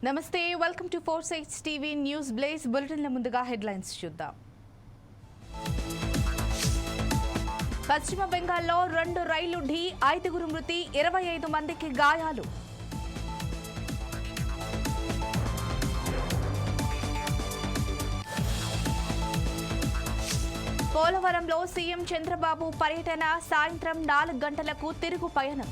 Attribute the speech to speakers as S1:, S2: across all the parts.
S1: నమస్తే, welcome to Four Sides TV news blaze బులెటిన్ల ముందుగా హెడ్లైన్స్ చూద్దాం. పశ్చిమ బెంగాల్లో 2 రైళ్లు ఢీ, 5 మృతి, 25 మందికి గాయాలు. పోలవరంలో సీఎం చంద్రబాబు పర్యటన, సాయంత్రం 4 గంటలకు తిరుగు పయనం.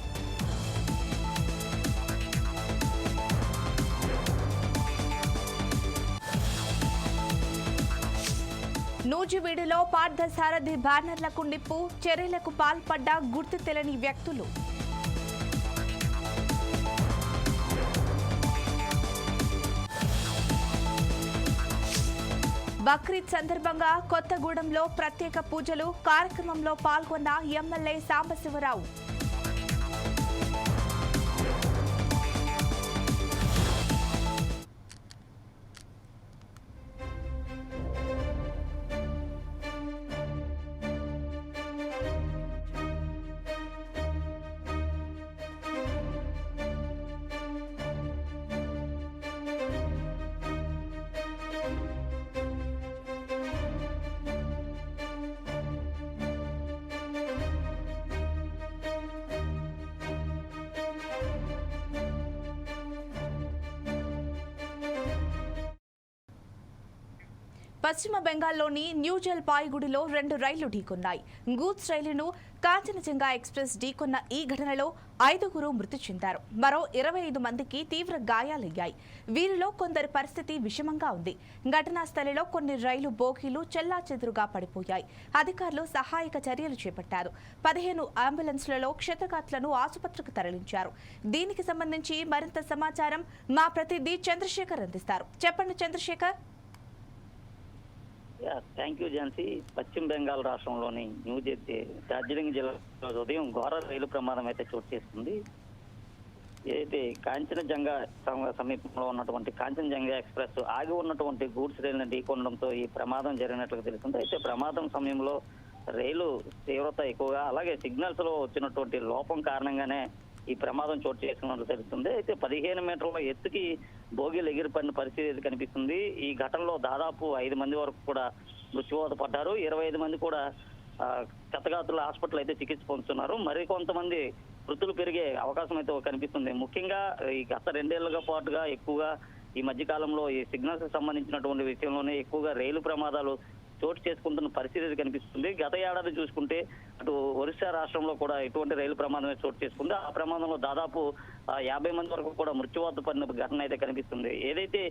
S1: నూజివీడులో పార్థసారథి బ్యానర్లకు నిప్పు, చర్యలకు పాల్పడ్డ గుర్తు తెలియని వ్యక్తులు. బక్రీద్ సందర్భంగా కొత్తగూడెంలో ప్రత్యేక పూజలు, కార్యక్రమంలో పాల్గొన్న ఎమ్మెల్యే సాంబశివరావు. పశ్చిమ బెంగాల్లోని న్యూ జల్పాయిగూడిలో 2 రైళ్లు ఢీకొన్నాయి. గూడ్స్ రైలును కాంచనజంగా ఎక్స్ప్రెస్ ఢీకొన్న ఈ ఘటనలో 5 మృతి చెందారు. మరో 25 మందికి తీవ్ర గాయాలయ్యాయి. వీరిలో కొందరి పరిస్థితి విషమంగా ఉంది. ఘటనా స్థలిలో కొన్ని రైలు బోగీలు చెల్లాచెదురుగా పడిపోయాయి. అధికారులు సహాయక చర్యలు చేపట్టారు. 15 అంబులెన్స్లలో క్షతగాత్రులను ఆసుపత్రికి తరలించారు. దీనికి సంబంధించి మరింత సమాచారం మా ప్రతినిధి చంద్రశేఖర్ అందిస్తారు. చెప్పండి చంద్రశేఖర్.
S2: Thank you Jhansi. పశ్చిమ బెంగాల్ రాష్ట్రంలోని డార్జిలింగ్ జిల్లాలో ఉదయం ఘోర రైలు ప్రమాదం అయితే చోటు చేసుకుంది. ఏదైతే కాంచనజంగా సమీపంలో ఉన్నటువంటి కాంచనజంగా ఎక్స్ప్రెస్ ఆగి ఉన్నటువంటి గూడ్స్ రైలును ఢీకొనడంతో ఈ ప్రమాదం జరిగినట్లుగా తెలుస్తుంది. అయితే ప్రమాదం సమయంలో రైలు తీవ్రత ఎక్కువగా, అలాగే సిగ్నల్స్ లో వచ్చినటువంటి లోపం కారణంగానే ఈ ప్రమాదం చోటు చేసుకున్నట్లు తెలుస్తుంది. అయితే 15 మీటర్ల ఎత్తుకి బోగీలు ఎగిరిపడిన పరిస్థితి కనిపిస్తుంది. ఈ ఘటనలో దాదాపు 5 మంది వరకు కూడా మృత్యువాత పడ్డారు. 25 మంది కూడా క్షతగాత్రుల హాస్పిటల్ అయితే చికిత్స పొందుతున్నారు. మరికొంతమంది మృతులు పెరిగే అవకాశం అయితే కనిపిస్తుంది. ముఖ్యంగా ఈ గత 2 ఏళ్లుగా పాటుగా ఎక్కువగా ఈ మధ్య కాలంలో ఈ సిగ్నల్స్ సంబంధించినటువంటి విషయంలోనే ఎక్కువగా రైలు ప్రమాదాలు చోటు చేసుకుంటున్న పరిస్థితి కనిపిస్తుంది. గత ఏడాది చూసుకుంటే అటు ఒరిస్సా రాష్ట్రంలో కూడా ఎటువంటి రైలు ప్రమాదమే చోటు చేసుకుంది. ఆ ప్రమాదంలో దాదాపు 50 మంది వరకు కూడా మృత్యువాత పడిన ఘటన అయితే కనిపిస్తుంది. ఏదైతే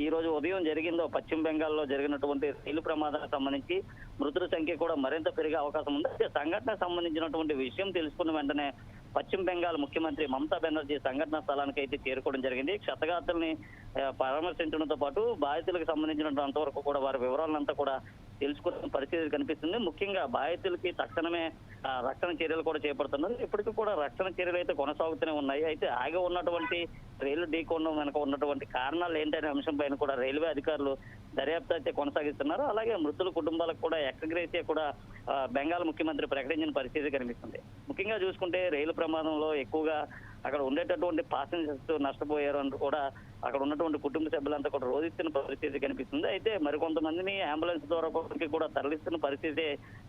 S2: ఈ రోజు ఉదయం జరిగిందో పశ్చిమ బెంగాల్లో జరిగినటువంటి రైలు ప్రమాదానికి సంబంధించి మృతుల సంఖ్య కూడా మరింత పెరిగే అవకాశం ఉంది. అయితే సంఘటనకు సంబంధించినటువంటి విషయం తెలుసుకున్న వెంటనే పశ్చిమ బెంగాల్ ముఖ్యమంత్రి మమతా బెనర్జీ సంఘటన స్థలానికి అయితే చేరుకోవడం జరిగింది. క్షతగాత్రుల్ని పరామర్శించడంతో పాటు బాధితులకు సంబంధించినంత వరకు కూడా వారి వివరాలంతా కూడా తెలుసుకున్న పరిస్థితి కనిపిస్తుంది. ముఖ్యంగా బాధితులకి తక్షణమే రక్షణ చర్యలు కూడా చేపడుతున్నారు. ఇప్పటికీ కూడా రక్షణ చర్యలు అయితే కొనసాగుతూనే ఉన్నాయి. అయితే ఆగి ఉన్నటువంటి రైలు ఢీకొనడం వెనుక ఉన్నటువంటి కారణాలు ఏంటనే అంశం పైన కూడా రైల్వే అధికారులు దర్యాప్తు అయితే కొనసాగిస్తున్నారు. అలాగే మృతుల కుటుంబాలకు కూడా ఎక్స్గ్రేషియా కూడా బెంగాల్ ముఖ్యమంత్రి ప్రకటించిన పరిస్థితి కనిపిస్తుంది. ముఖ్యంగా చూసుకుంటే రైలు ప్రమాదంలో ఎక్కువగా అక్కడ ఉండేటటువంటి ప్యాసింజర్స్ నష్టపోయారు అంటూ కూడా అక్కడ ఉన్నటువంటి కుటుంబ సభ్యులంతా కూడా రోధిస్తున్న పరిస్థితి కనిపిస్తుంది. అయితే మరికొంతమందిని అంబులెన్స్ ద్వారా కూడా తరలిస్తున్న పరిస్థితి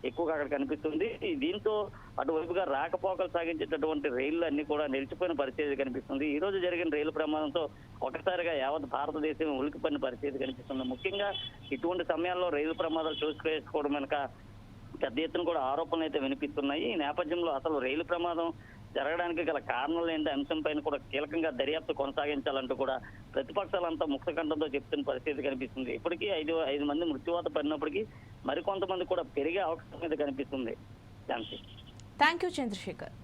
S2: ఎక్కువగా అక్కడ కనిపిస్తుంది. దీంతో అటువైపుగా రాకపోకలు సాగించేటటువంటి రైళ్లు అన్ని కూడా నిలిచిపోయిన పరిస్థితి కనిపిస్తుంది. ఈ రోజు జరిగిన రైలు ప్రమాదంతో ఒకసారిగా యావత్ భారతదేశం ఉలికిపోయిన పరిస్థితి కనిపిస్తుంది. ముఖ్యంగా ఇటువంటి సమయాల్లో రైలు ప్రమాదాలు చేసుకోవడం వెనుక పెద్ద ఎత్తున కూడా ఆరోపణలు అయితే వినిపిస్తున్నాయి. ఈ నేపథ్యంలో అసలు రైలు ప్రమాదం జరగడానికి గల కారణాలు ఏంటి అంశం పైన కూడా కీలకంగా దర్యాప్తు కొనసాగించాలంటూ కూడా ప్రతిపక్షాలంతా ముక్తకంఠంతో చెప్తున్న పరిస్థితి కనిపిస్తుంది. ఇప్పటికీ 5 మంది మృత్యువాత పడినప్పటికీ మరికొంతమంది కూడా పెరిగే అవకాశం అయితే కనిపిస్తుంది.
S1: Thank you Chandrasekhar.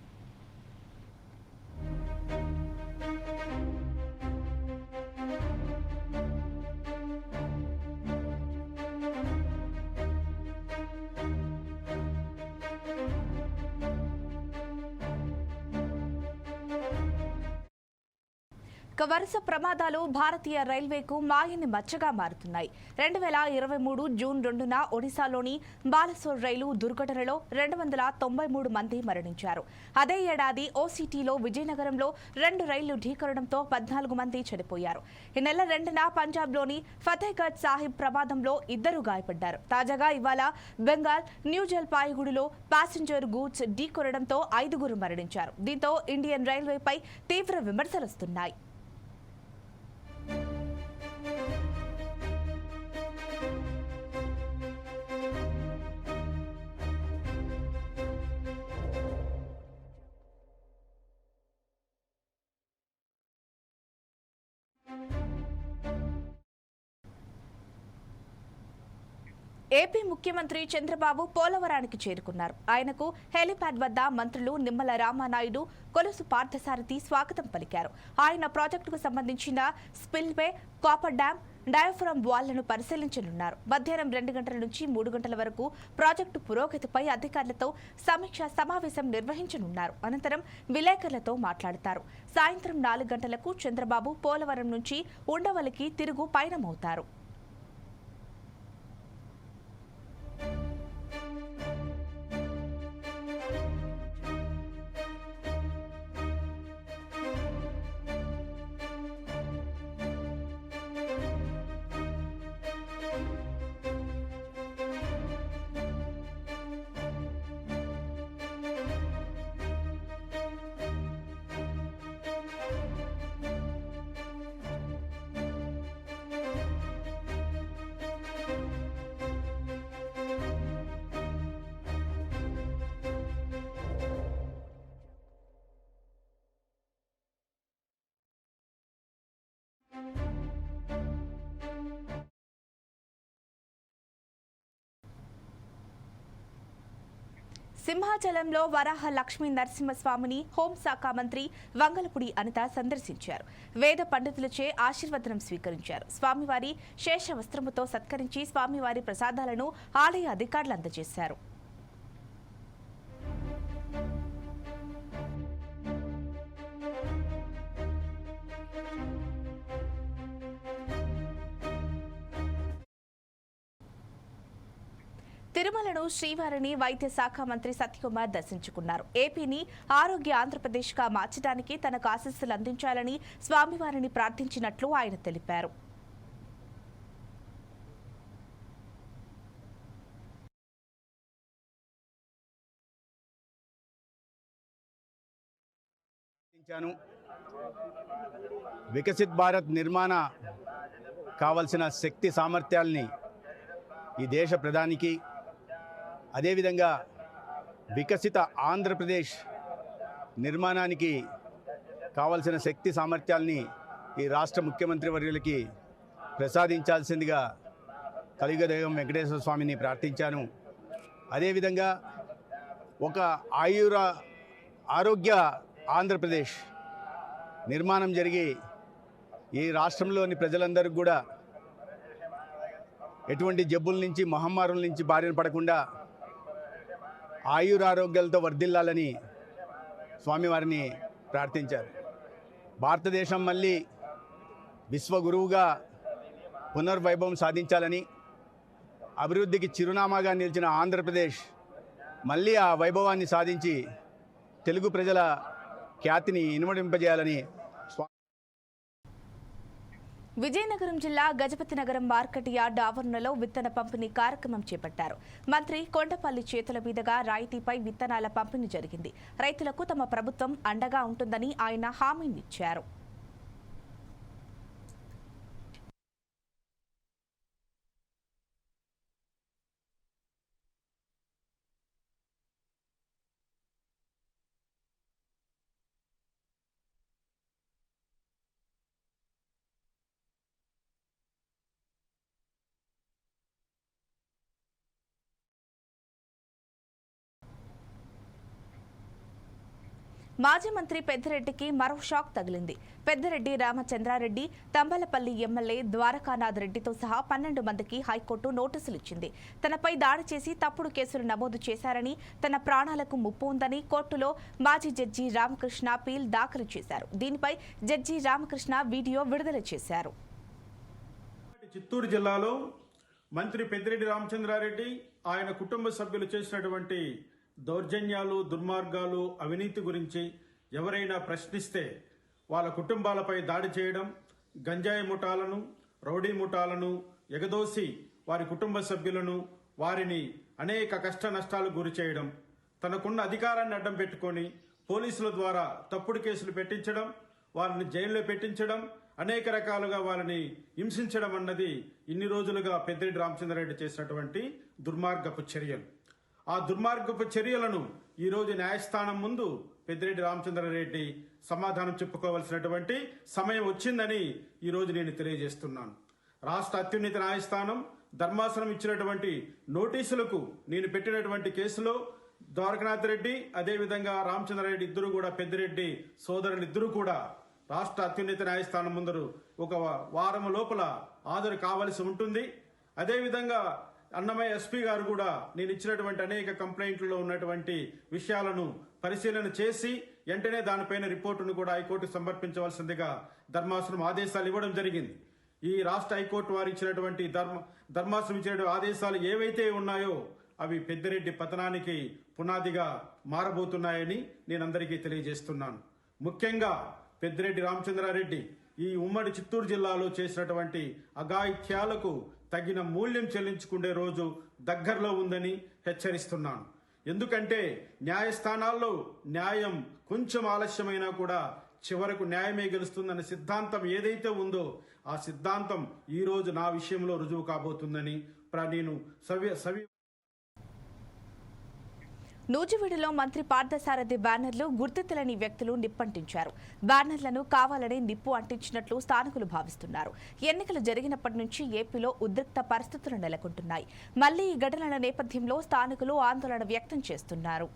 S1: ఇక వరుస ప్రమాదాలు భారతీయ రైల్వేకు మాయని మచ్చగా మారుతున్నాయి. 2023 జూన్ 2న ఒడిశాలోని బాలసోర్ రైలు దుర్ఘటనలో 293 మంది మరణించారు. అదే ఏడాది ఓసీటీలో విజయనగరంలో 2 రైళ్లు ఢీకొనడంతో 14 మంది చనిపోయారు. ఈ నెల 2న పంజాబ్లోని ఫతేగఢ్ సాహిబ్ ప్రమాదంలో 2 గాయపడ్డారు. తాజాగా ఇవాళ బెంగాల్ న్యూ జల్పాయిగూడిలో ప్యాసింజర్ గూడ్స్ ఢీకొనడంతో 5 మరణించారు. దీంతో ఇండియన్ రైల్వేపై తీవ్ర విమర్శలొస్తున్నాయి. ఏపీ ముఖ్యమంత్రి చంద్రబాబు పోలవరానికి చేరుకున్నారు. ఆయనకు హెలిప్యాడ్ వద్ద మంత్రులు నిమ్మల రామానాయుడు, కొలుసు పార్థసారథి స్వాగతం పలికారు. ఆయన ప్రాజెక్టుకు సంబంధించిన స్పిల్వే, కాపర్ డ్యాం, డయాఫ్రమ్ వాళ్లను పరిశీలించనున్నారు. మధ్యాహ్నం 2 గంటల నుంచి 3 గంటల వరకు ప్రాజెక్టు పురోగతిపై అధికారులతో సమీక్షా సమావేశం నిర్వహించనున్నారు. అనంతరం విలేకరులతో మాట్లాడతారు. సాయంత్రం 4 గంటలకు చంద్రబాబు పోలవరం నుంచి ఉండవల్లికి తిరుగు పయనమవుతారు. సింహాచలంలో వరాహ లక్ష్మీ నరసింహస్వామిని హోంశాఖ మంత్రి వంగలపూడి అనిత సందర్శించారు. వేద పండితులచే ఆశీర్వదనం స్వీకరించారు. స్వామివారి శేష వస్త్రముతో సత్కరించి స్వామివారి ప్రసాదాలను ఆలయ అధికారులు అందజేశారు. తిరుమలను శ్రీవారిని వైద్య శాఖ మంత్రి సత్యకుమార్ దర్శించుకున్నారు. ఏపీని ఆరోగ్య ఆంధ్రప్రదేశ్గా మార్చడానికి తనకు ఆశీస్సులు అందించాలని స్వామివారిని ప్రార్థించినట్లు ఆయన తెలిపారు.
S3: వికసిత్ భారత్ నిర్మాణ కావలసిన శక్తి సామర్థ్యాల్ని ఈ దేశ ప్రధానికి, అదేవిధంగా వికసిత ఆంధ్రప్రదేశ్ నిర్మాణానికి కావలసిన శక్తి సామర్థ్యాల్ని ఈ రాష్ట్ర ముఖ్యమంత్రి వర్యులకి ప్రసాదించాల్సిందిగా కలియుగదైవం వెంకటేశ్వర స్వామిని ప్రార్థించాను. అదేవిధంగా ఒక ఆరోగ్య ఆంధ్రప్రదేశ్ నిర్మాణం జరిగి ఈ రాష్ట్రంలోని ప్రజలందరికీ కూడా ఎటువంటి జబ్బుల నుంచి, మహమ్మారుల నుంచి బారిన పడకుండా ఆయురారోగ్యాలతో వర్ధిల్లాలని స్వామివారిని ప్రార్థించారు. భారతదేశం మళ్ళీ విశ్వగురువుగా పునర్వైభవం సాధించాలని, అభివృద్ధికి చిరునామాగా నిలిచిన ఆంధ్రప్రదేశ్ మళ్ళీ ఆ వైభవాన్ని సాధించి తెలుగు ప్రజల ఖ్యాతిని ఇనుమడింపజేయాలని
S1: విజయనగరం జిల్లా గజపతి నగరం మార్కెట్ యార్డ్ ఆవరణలో విత్తన పంపిణీ కార్యక్రమం చేపట్టారు. మంత్రి కొండపల్లి చేతుల మీదుగా రాయితీపై విత్తనాల పంపిణీ జరిగింది. రైతులకు తమ ప్రభుత్వం అండగా ఉంటుందని ఆయన హామీనిచ్చారు. మాజీ మంత్రి పెద్దిరెడ్డికి మరో షాక్ తగిలింది. పెద్దిరెడ్డి రామచంద్రారెడ్డి, తంబలపల్లి ఎమ్మెల్యే ద్వారకానాథ్ రెడ్డితో సహా 12 మందికి హైకోర్టు నోటీసులు ఇచ్చింది. తనపై దాడి చేసి తప్పుడు కేసులు నమోదు చేశారని, తన ప్రాణాలకు ముప్పు ఉందని కోర్టులో మాజీ జడ్జి రామకృష్ణ అపీల్ దాఖలు చేశారు. దీనిపై జడ్జి రామకృష్ణ వీడియో విడుదల చేశారు.
S4: చిత్తూరు జిల్లాలో మంత్రి పెద్దిరెడ్డి రామచంద్రారెడ్డి ఆయన కుటుంబ సభ్యులు చేసినటువంటి దౌర్జన్యాలు, దుర్మార్గాలు, అవినీతి గురించి ఎవరైనా ప్రశ్నిస్తే వాళ్ళ కుటుంబాలపై దాడి చేయడం, గంజాయి ముఠాలను, రౌడీ ముఠాలను ఎగదోసి వారి కుటుంబ సభ్యులను, వారిని అనేక కష్ట నష్టాలకు గురి చేయడం, తనకున్న అధికారాన్ని అడ్డం పెట్టుకొని పోలీసుల ద్వారా తప్పుడు కేసులు పెట్టించడం, వారిని జైల్లో పెట్టించడం, అనేక రకాలుగా వాళ్ళని హింసించడం అన్నది ఇన్ని రోజులుగా పెద్దిరెడ్డి రామచంద్రారెడ్డి చేసినటువంటి దుర్మార్గపు చర్యలు. ఆ దుర్మార్గపు చర్యలను ఈరోజు న్యాయస్థానం ముందు పెద్దిరెడ్డి రామచంద్రారెడ్డి సమాధానం చెప్పుకోవాల్సినటువంటి సమయం వచ్చిందని ఈరోజు నేను తెలియజేస్తున్నాను. రాష్ట్ర అత్యున్నత న్యాయస్థానం ధర్మాసనం ఇచ్చినటువంటి నోటీసులకు నేను పెట్టినటువంటి కేసులో ద్వారకానాథ్ రెడ్డి అదేవిధంగా రామచంద్రారెడ్డి ఇద్దరు కూడా, పెద్దిరెడ్డి సోదరులు ఇద్దరు కూడా రాష్ట్ర అత్యున్నత న్యాయస్థానం ముందరు ఒక వారం లోపల హాజరు కావలసి ఉంటుంది. అదేవిధంగా అన్నమయ్య ఎస్పీ గారు కూడా నేను ఇచ్చినటువంటి అనేక కంప్లైంట్లలో ఉన్నటువంటి విషయాలను పరిశీలన చేసి వెంటనే దానిపైన రిపోర్టును కూడా హైకోర్టుకు సమర్పించవలసిందిగా ధర్మాసనం ఆదేశాలు ఇవ్వడం జరిగింది. ఈ రాష్ట్ర హైకోర్టు వారు ఇచ్చినటువంటి ధర్మాసనం ఇచ్చినటువంటి ఆదేశాలు ఏవైతే ఉన్నాయో అవి పెద్దిరెడ్డి పతనానికి పునాదిగా మారబోతున్నాయని నేను అందరికీ తెలియజేస్తున్నాను. ముఖ్యంగా పెద్దిరెడ్డి రామచంద్రారెడ్డి ఈ ఉమ్మడి చిత్తూరు జిల్లాలో చేసినటువంటి అఘాయిత్యాలకు తగిన మూల్యం చెల్లించుకునే రోజు దగ్గరలో ఉందని హెచ్చరిస్తున్నాను. ఎందుకంటే న్యాయస్థానాల్లో న్యాయం కొంచెం ఆలస్యమైనా కూడా చివరకు న్యాయమే గెలుస్తుందనే సిద్ధాంతం ఏదైతే ఉందో ఆ సిద్ధాంతం ఈ రోజు నా విషయంలో రుజువు కాబోతుందని నేను
S1: నూజివీడులో మంత్రి పార్థసారథి బ్యానర్లు గుర్తు తెలియని వ్యక్తులు నిప్పంటించారు. బ్యానర్లను కావాలని నిప్పు అంటించినట్లు స్థానికులు భావిస్తున్నారు. ఎన్నికలు జరిగినప్పటి నుంచి ఏపీలో ఉద్రిక్త పరిస్థితులు నెలకొంటున్నాయి. మళ్లీ ఈ ఘటనల నేపథ్యంలో స్థానికులు ఆందోళన వ్యక్తం చేస్తున్నారు.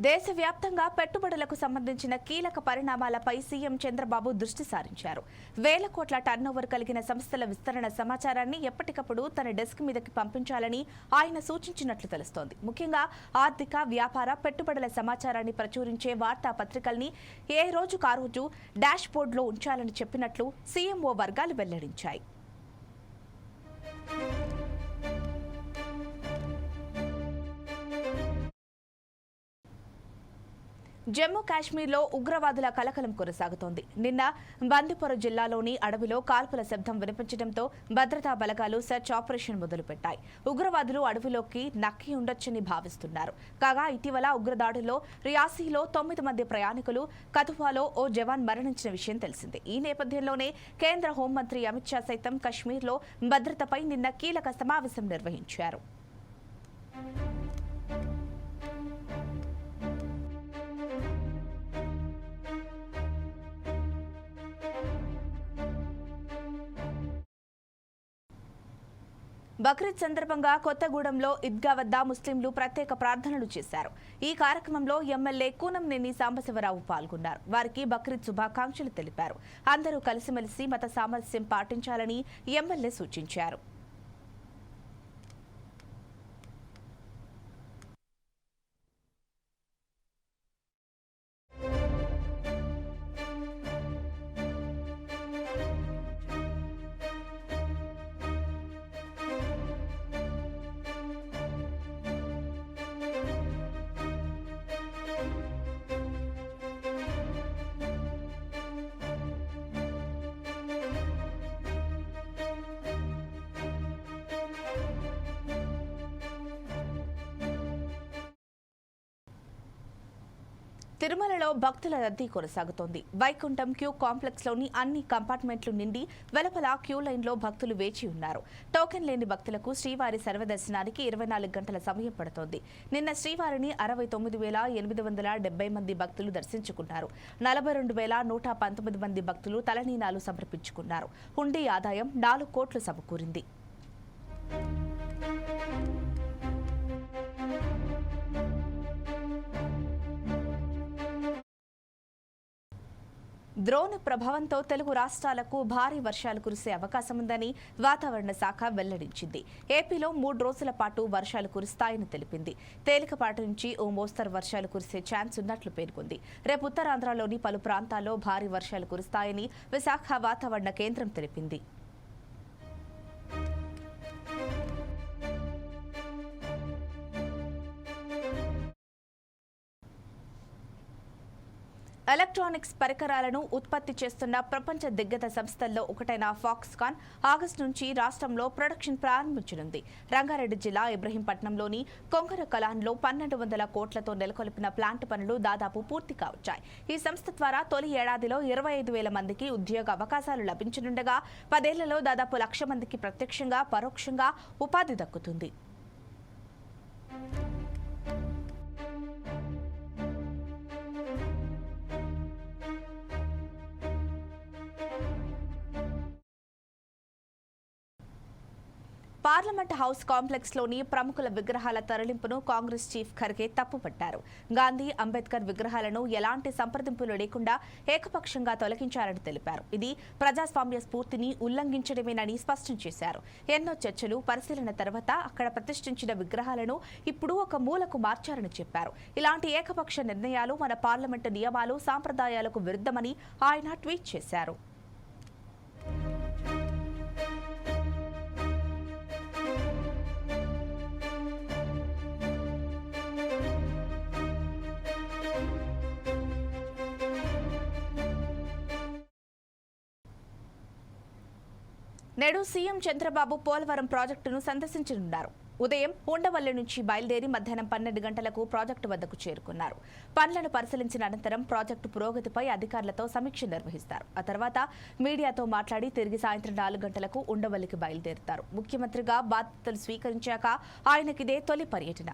S1: దేశవ్యాప్తంగా పెట్టుబడులకు సంబంధించిన కీలక పరిణామాలపై సీఎం చంద్రబాబు దృష్టి సారించారు. వేల కోట్ల టర్నోవర్ కలిగిన సంస్థల విస్తరణ సమాచారాన్ని ఎప్పటికప్పుడు తన డెస్క్ మీదకి పంపించాలని ఆయన సూచించినట్లు తెలుస్తోంది. ముఖ్యంగా ఆర్థిక, వ్యాపార, పెట్టుబడుల సమాచారాన్ని ప్రచురించే వార్తాపత్రికల్ని ఏ రోజుకు ఆ రోజు డాష్ బోర్డులో ఉంచాలని చెప్పినట్లు సీఎంఓ వర్గాలు వెల్లడించాయి. జమ్మూ కాశ్మీర్లో ఉగ్రవాదుల కలకలం కొనసాగుతోంది. నిన్న బందిపోర జిల్లాలోని అడవిలో కాల్పుల శబ్దం వినిపించడంతో భద్రతా బలగాలు సెర్చ్ ఆపరేషన్ మొదలుపెట్టాయి. ఉగ్రవాదులు అడవిలోకి నక్కి ఉండొచ్చని భావిస్తున్నారు. కాగా ఇటీవల ఉగ్రదాడుల్లో రియాసీలో 9 మంది ప్రయాణికులు, కథువాలో ఓ జవాన్ మరణించిన విషయం తెలిసిందే. ఈ నేపథ్యంలోనే కేంద్ర హోంమంత్రి అమిత్ షా సైతం కశ్మీర్లో భద్రతపై నిన్న కీలక సమావేశం నిర్వహించారు. బక్రీద్ సందర్భంగా కొత్తగూడెంలో ఈద్గా వద్ద ముస్లింలు ప్రత్యేక ప్రార్థనలు చేశారు. ఈ కార్యక్రమంలో ఎమ్మెల్యే కూనంనేని సాంబశివరావు పాల్గొన్నారు. వారికి బక్రీద్ శుభాకాంక్షలు తెలిపారు. అందరూ కలిసిమెలిసి మత సామరస్యం పాటించాలని ఎమ్మెల్యే సూచించారు. తిరుమలలో భక్తుల రద్దీ కొనసాగుతోంది. వైకుంఠం క్యూ కాంప్లెక్స్లోని అన్ని కంపార్ట్మెంట్లు నిండి వెలుపల క్యూ లైన్లో భక్తులు వేచి ఉన్నారు. టోకెన్ లేని భక్తులకు శ్రీవారి సర్వదర్శనానికి 24 గంటల సమయం పడుతోంది. నిన్న శ్రీవారిని 69,870 మంది భక్తులు దర్శించుకున్నారు. 42,119 మంది భక్తులు తలనీలాలు సమర్పించుకున్నారు. హుండీ ఆదాయం 4 కోట్లు సమకూరింది. ద్రోణ్ ప్రభావంతో తెలుగు రాష్ట్రాలకు భారీ వర్షాలు కురిసే అవకాశం ఉందని వాతావరణ శాఖ వెల్లడించింది. ఏపీలో 3 రోజుల పాటు వర్షాలు కురుస్తాయని తెలిపింది. తేలికపాటి నుంచి ఓ మోస్తరు వర్షాలు కురిసే ఛాన్స్ ఉన్నట్లు పేర్కొంది. రేపు ఉత్తరాంధ్రలోని పలు ప్రాంతాల్లో భారీ వర్షాలు కురుస్తాయని విశాఖ వాతావరణ కేంద్రం తెలిపింది. ఎలక్ట్రానిక్స్ పరికరాలను ఉత్పత్తి చేస్తున్న ప్రపంచ దిగ్గజ సంస్థల్లో ఒకటైన ఫాక్స్కాన్ ఆగస్టు నుంచి రాష్ట్రంలో ప్రొడక్షన్ ప్రారంభించనుంది. రంగారెడ్డి జిల్లా ఇబ్రహీంపట్నంలోని కొంగర కలాన్లో 1,200 కోట్లతో నెలకొల్పిన ప్లాంట్ పనులు దాదాపు పూర్తి కావచ్చాయి. ఈ సంస్థ ద్వారా తొలి ఏడాదిలో 25,000 మందికి ఉద్యోగ అవకాశాలు లభించనుండగా 10 ఏళ్లలో దాదాపు 1,00,000 మందికి ప్రత్యక్షంగా పరోక్షంగా ఉపాధి దక్కుతుంది. పార్లమెంట్ హౌస్ కాంప్లెక్స్లోని ప్రముఖుల విగ్రహాల తరలింపును కాంగ్రెస్ చీఫ్ ఖర్గే తప్పుపట్టారు. గాంధీ, అంబేద్కర్ విగ్రహాలను ఎలాంటి సంప్రదింపులు లేకుండా ఏకపక్షంగా తొలగించారని తెలిపారు. ఇది ప్రజాస్వామ్య స్ఫూర్తిని ఉల్లంఘించడమేనని స్పష్టం చేశారు. ఎన్నో చర్చలు, పరిశీలన తర్వాత అక్కడ ప్రతిష్ఠించిన విగ్రహాలను ఇప్పుడు ఒక మూలకు మార్చారని చెప్పారు. ఇలాంటి ఏకపక్ష నిర్ణయాలు మన పార్లమెంటు నియమాలు, సాంప్రదాయాలకు విరుద్ధమని ఆయన ట్వీట్ చేశారు. నేడు సీఎం చంద్రబాబు పోలవరం ప్రాజెక్టును సందర్శించనున్నారు. ఉదయం ఉండవల్లి నుంచి బయలుదేరి మధ్యాహ్నం 12 గంటలకు ప్రాజెక్టు వద్దకు చేరుకున్నారు. పనులను పరిశీలించిన అనంతరం ప్రాజెక్టు పురోగతిపై అధికారులతో సమీక్ష నిర్వహిస్తారు. ఆ తర్వాత మీడియాతో మాట్లాడి తిరిగి సాయంత్రం 4 గంటలకు ఉండవల్లికి బయలుదేరుతారు. ముఖ్యమంత్రిగా బాధ్యతలు స్వీకరించాక ఆయనకిదే తొలి పర్యటన.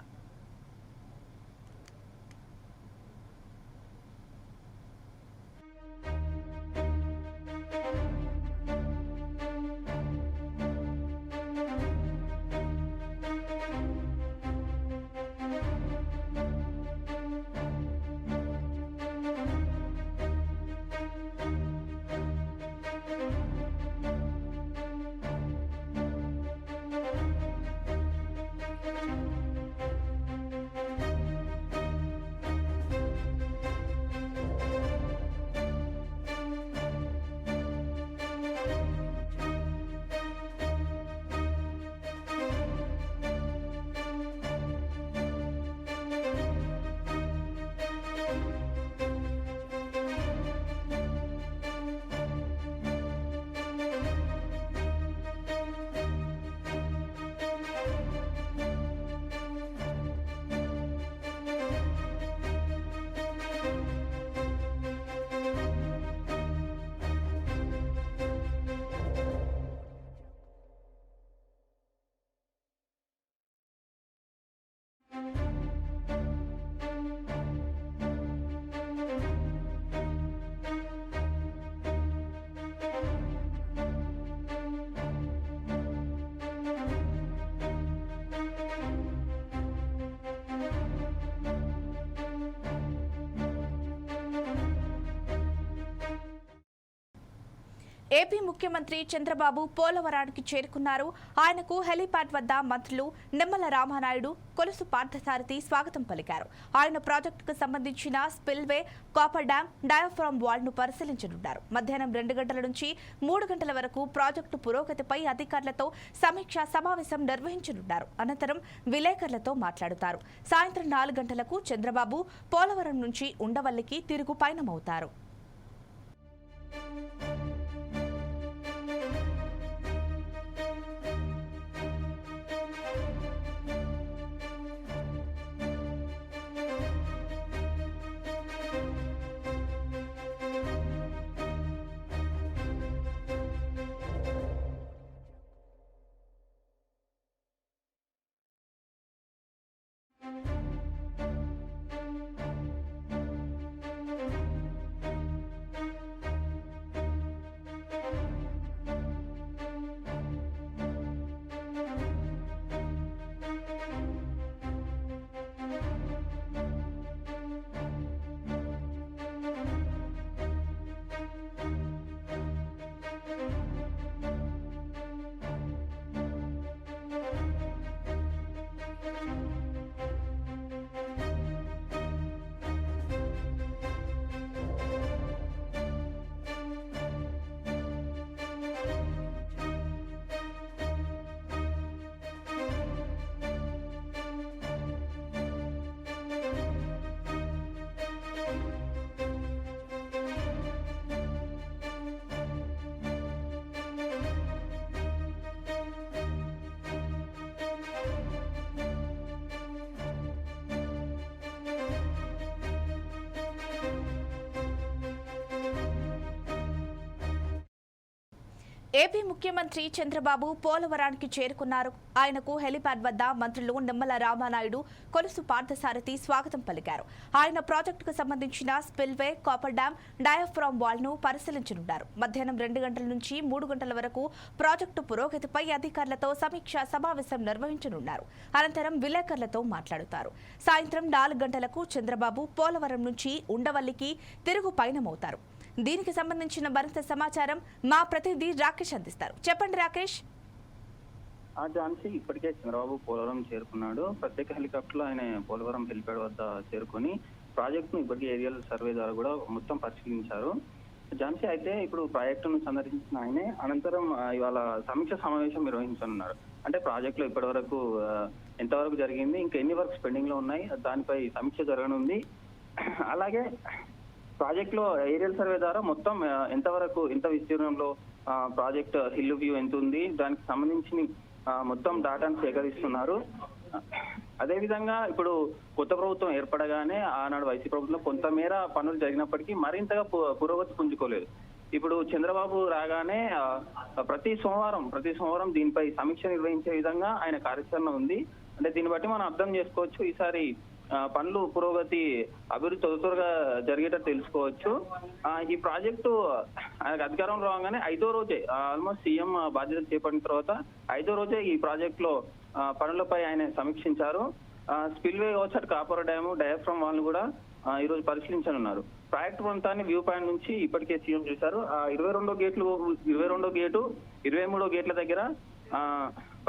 S1: ఏపీ ముఖ్యమంత్రి చంద్రబాబు పోలవరానికి చేరుకున్నారు. ఆయనకు హెలీప్యాడ్ వద్ద మంత్రులు నిమ్మల రామానాయుడు, కొలుసు పార్థసారథి స్వాగతం పలికారు. ఆయన ప్రాజెక్టుకు సంబంధించిన స్పిల్వే, కాపర్ డ్యాం, డయాఫ్రామ్ వాల్ను పరిశీలించనున్నారు. మధ్యాహ్నం 2 గంటల నుంచి 3 గంటల వరకు ప్రాజెక్టు పురోగతిపై అధికారులతో సమీక్షా సమావేశం నిర్వహించనున్నారు. అనంతరం విలేకరులతో మాట్లాడుతారు. సాయంత్రం 4 గంటలకు చంద్రబాబు పోలవరం నుంచి ఉండవల్లికి తిరుగు పయనమవుతారు. ఏపీ ముఖ్యమంత్రి చంద్రబాబు పోలవరానికి చేరుకున్నారు. ఆయనకు హెలిప్యాడ్ వద్ద మంత్రులు నిమ్మల రామానాయుడు, కొలుసు పార్థసారథి స్వాగతం పలికారు. ఆయన ప్రాజెక్టుకు సంబంధించిన spillway, copper dam, diaphragm wall ను పరిశీలించనున్నారు. మధ్యాహ్నం 2 గంటల నుంచి 3 గంటల వరకు ప్రాజెక్టు పురోగతిపై అధికారులతో సమీక్షా సమావేశం నిర్వహించనున్నారు. అనంతరం విలేకరులతో మాట్లాడుతారు. సాయంత్రం 4 గంటలకు చంద్రబాబు పోలవరం నుంచి ఉండవల్లికి తిరుగు పయనమవుతారు. దీనికి సంబంధించిన మరింత సమాచారం మా ప్రతినిధి రాకేష్ అందిస్తారు. చెప్పండి రాకేష్.
S5: ఝాన్సీ, ఇప్పటికే చంద్రబాబు పోలవరం చేరుకున్నాడు. ప్రత్యేక హెలికాప్టర్లో ఆయన పోలవరం హెలిప్యాడ్ వద్ద చేరుకొని ప్రాజెక్టును ఇప్పటికే ఏరియల్ సర్వే ద్వారా కూడా మొత్తం పరిశీలించారు. ఝాన్సీ, అయితే ఇప్పుడు ప్రాజెక్టును సందర్శించిన ఆయనే అనంతరం ఇవాళ సమీక్ష సమావేశం నిర్వహించనున్నారు. అంటే ప్రాజెక్టులో ఇప్పటి వరకు ఎంతవరకు జరిగింది, ఇంకా ఎన్ని వర్క్స్ పెండింగ్ లో ఉన్నాయి, దానిపై సమీక్ష జరగనుంది. అలాగే ప్రాజెక్ట్ లో ఏరియల్ సర్వే ద్వారా మొత్తం ఎంత విస్తీర్ణంలో ప్రాజెక్ట్ హిల్ వ్యూ ఎంత ఉంది, దానికి సంబంధించి మొత్తం డేటాను సేకరిస్తున్నారు. అదేవిధంగా ఇప్పుడు కొత్త ప్రభుత్వం ఏర్పడగానే ఆనాడు వైసీపీ ప్రభుత్వం కొంతమేర పనులు జరిగినప్పటికీ మరింతగా పురోగతి పుంజుకోలేదు. ఇప్పుడు చంద్రబాబు రాగానే ప్రతి సోమవారం దీనిపై సమీక్ష నిర్వహించే విధంగా ఆయన కార్యాచరణ ఉంది. అంటే దీన్ని బట్టి మనం అర్థం చేసుకోవచ్చు, ఈసారి పనులు పురోగతి అభివృద్ధి త్వరగా జరిగేటట్టు తెలుసుకోవచ్చు. ఈ ప్రాజెక్టు ఆయనకు అధికారం రాగానే 5వ రోజే, ఆల్మోస్ట్ సీఎం బాధ్యతలు చేపట్టిన తర్వాత 5వ రోజే ఈ ప్రాజెక్ట్ లో పనులపై ఆయన సమీక్షించారు. స్పిల్వే కావచ్చు, కాపర్ డ్యాము, డయాఫ్రామ్ వాల్ కూడా ఈ రోజు పరిశీలించనున్నారు. ప్రాజెక్టు ప్రాంతాన్ని వ్యూ పాయింట్ నుంచి ఇప్పటికే సీఎం చూశారు. 22వ గేటు, 23వ గేట్ల దగ్గర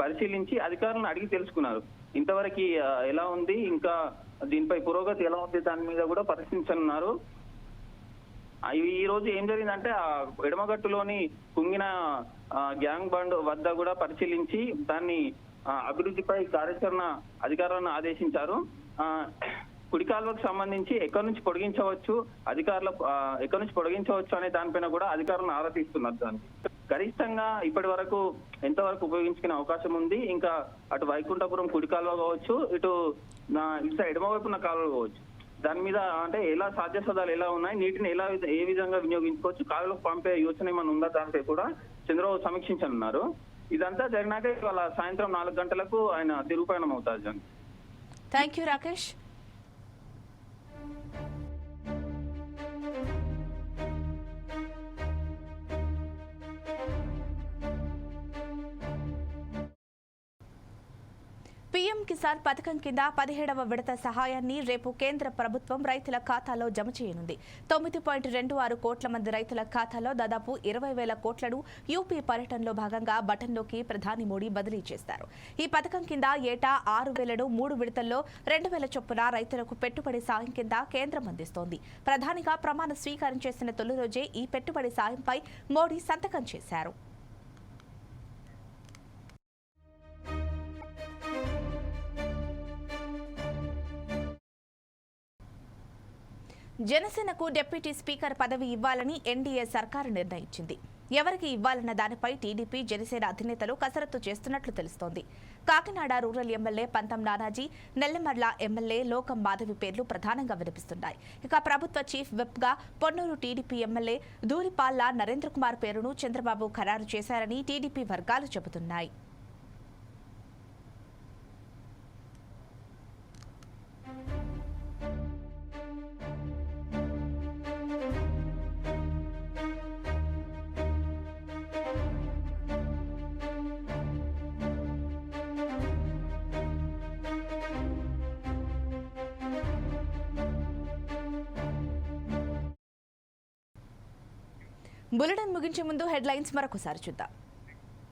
S5: పరిశీలించి అధికారులను అడిగి తెలుసుకున్నారు. ఇంతవరకు ఎలా ఉంది, ఇంకా దీనిపై పురోగతి ఎలా ఉంది, దాని మీద కూడా పరిశీలించనున్నారు. ఈ రోజు ఏం జరిగిందంటే ఎడమగట్టులోని కుంగిన గ్యాంగ్ బండ్ వద్ద కూడా పరిశీలించి దాన్ని అభివృద్ధిపై కార్యాచరణ అధికారులను ఆదేశించారు. కుడి కాలువకు సంబంధించి ఎక్కడి నుంచి పొడిగించవచ్చు అనే దానిపైన కూడా అధికారులను ఆరా తీస్తున్నారు. దానికి గరిష్టంగా ఇప్పటి వరకు ఎంతవరకు ఉపయోగించుకునే అవకాశం ఉంది, ఇంకా అటు వైకుంఠపురం కుడి కాలువ కావచ్చు, ఇటు ఎడమ వైపున కాలువ కావచ్చు, దాని మీద అంటే ఎలా సాధ్యసాధాలు ఎలా ఉన్నాయి, నీటిని ఏ విధంగా వినియోగించుకోవచ్చు, కాలువలకు పంపే యోచన ఏమైనా ఉందా, దానిపై కూడా చంద్రబాబు సమీక్షించనున్నారు. ఇదంతా జరిగినాక ఇవాళ సాయంత్రం 4 గంటలకు ఆయన తిరుగుపయనం అవుతారు.
S1: Thank you Rakesh. PM Kisan పథకం కింద 17వ విడత సహాయాన్ని రేపు కేంద్ర ప్రభుత్వం రైతుల ఖాతాలో జమ చేయనుంది. 9.26 కోట్ల మంది రైతుల ఖాతాలో దాదాపు 20,000 కోట్లను యూపీ పర్యటనలో భాగంగా బటన్లోకి ప్రధాని మోడీ బదిలీ చేస్తారు. ఈ పథకం కింద ఏటా 6,000ను 3 విడతల్లో 2,000 చొప్పున రైతులకు పెట్టుబడి సాయం కింద కేంద్రం అందిస్తోంది. ప్రధానిగా ప్రమాణ స్వీకారం చేసిన తొలి రోజే ఈ పెట్టుబడి సాయంపై మోడీ సంతకం చేశారు. జనసేనకు డిప్యూటీ స్పీకర్ పదవి ఇవ్వాలని ఎన్డీఏ సర్కారు నిర్ణయించింది. ఎవరికి ఇవ్వాలన్న దానిపై టీడీపీ, జనసేన అధినేతలు కసరత్తు చేస్తున్నట్లు తెలుస్తోంది. కాకినాడ రూరల్ ఎమ్మెల్యే పంతం నానాజీ, నెల్లిమర్ల ఎమ్మెల్యే లోకం మాధవి పేర్లు ప్రధానంగా వినిపిస్తున్నాయి. ఇక ప్రభుత్వ చీఫ్ విప్ గా పొన్నూరు టీడీపీ ఎమ్మెల్యే ధూళిపాళ్ల నరేంద్రకుమార్ పేరును చంద్రబాబు ఖరారు చేశారని టీడీపీ వర్గాలు చెబుతున్నాయి. బులెటిన్ ముగించే ముందు హెడ్లైన్స్ మరొకసారి చూద్దాం.